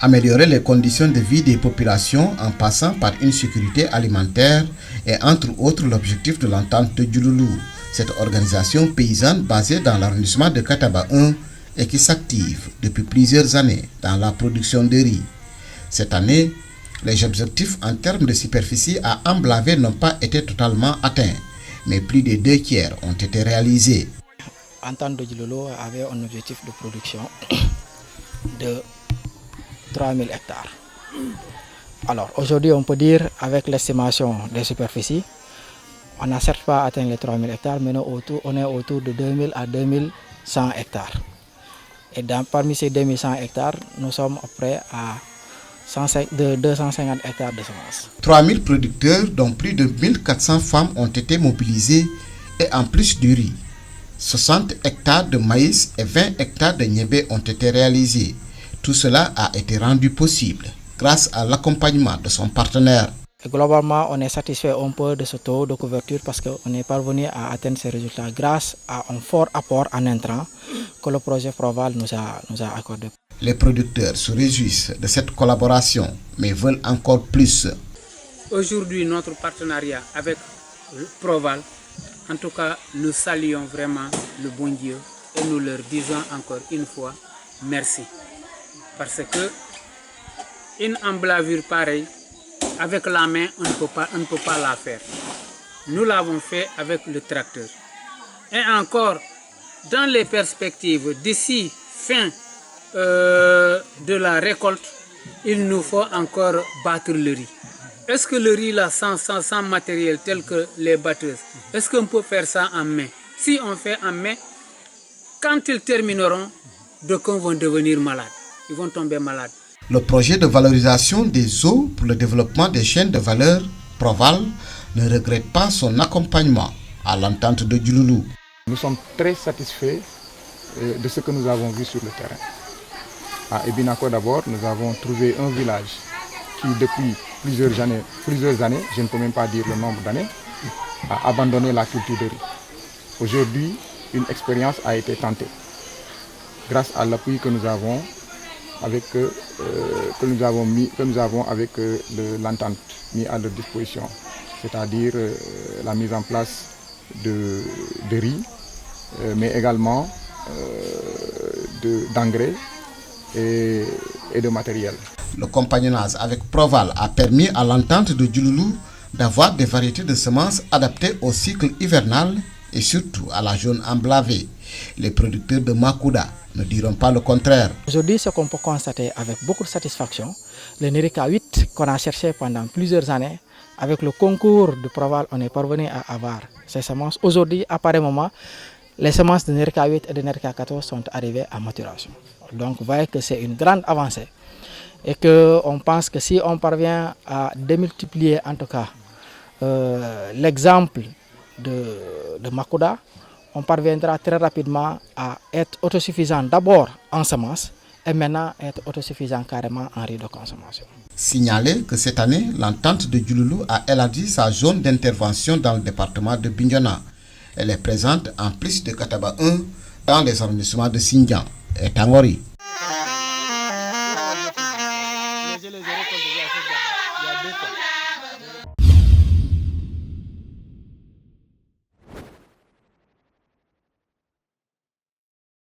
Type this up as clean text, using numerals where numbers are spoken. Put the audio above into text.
Améliorer les conditions de vie des populations en passant par une sécurité alimentaire est entre autres l'objectif de l'entente de Diouloulou. Cette organisation paysanne basée dans l'arrondissement de Kataba 1 et qui s'active depuis plusieurs années dans la production de riz. Cette année, les objectifs en termes de superficie à emblaver n'ont pas été totalement atteints, mais plus de 2/3 ont été réalisés. L'entente de Diouloulou avait un objectif de production de 3000 hectares. Alors aujourd'hui, on peut dire avec l'estimation des superficies, on n'a certes pas atteint les 3000 hectares, mais on est autour de 2000 à 2100 hectares. Et parmi ces 2100 hectares, nous sommes près à 250 hectares de semences. 3000 producteurs, dont plus de 1400 femmes ont été mobilisées, et en plus du riz, 60 hectares de maïs et 20 hectares de niébé ont été réalisés. Tout cela a été rendu possible grâce à l'accompagnement de son partenaire. Et globalement, on est satisfait un peu de ce taux de couverture parce qu'on est parvenu à atteindre ces résultats grâce à un fort apport en intrants que le projet Proval nous a accordé. Les producteurs se réjouissent de cette collaboration, mais veulent encore plus. Aujourd'hui, notre partenariat avec Proval, en tout cas, nous saluons vraiment le bon Dieu et nous leur disons encore une fois merci. Parce que une emblavure pareille, avec la main, on ne peut pas la faire. Nous l'avons fait avec le tracteur. Et encore, dans les perspectives d'ici fin de la récolte, il nous faut encore battre le riz. Est-ce que le riz là, sans matériel tel que les batteuses, est-ce qu'on peut faire ça en main? Si on fait en main, quand ils termineront, d'aucuns vont devenir malades. Ils vont tomber malades. Le projet de valorisation des eaux pour le développement des chaînes de valeur, Proval, ne regrette pas son accompagnement à l'entente de Diouloulou. Nous sommes très satisfaits de ce que nous avons vu sur le terrain. À Ebinako d'abord, nous avons trouvé un village qui depuis plusieurs années, je ne peux même pas dire le nombre d'années, a abandonné la culture de riz. Aujourd'hui, une expérience a été tentée. Grâce à l'appui que nous avons avec l'entente mis à leur disposition, c'est-à-dire la mise en place de riz, mais également d'engrais et de matériel. Le compagnonnage avec Proval a permis à l'entente de Diouloulou d'avoir des variétés de semences adaptées au cycle hivernal et surtout à la zone emblavée. Les producteurs de Makouda ne diront pas le contraire. Aujourd'hui, ce qu'on peut constater avec beaucoup de satisfaction, le Nerika 8 qu'on a cherché pendant plusieurs années, avec le concours de Proval, on est parvenu à avoir ces semences. Aujourd'hui, apparemment, les semences de Nerika 8 et de Nerika 14 sont arrivées à maturation. Donc, vous voyez que c'est une grande avancée. Et qu'on pense que si on parvient à démultiplier en tout cas l'exemple de Makouda, on parviendra très rapidement à être autosuffisant d'abord en semences et maintenant être autosuffisant carrément en riz de consommation. Signaler que cette année, l'entente de Diouloulou a élargi sa zone d'intervention dans le département de Bignona. Elle est présente en plus de Kataba 1 dans les arrondissements de Sindian et Tangori.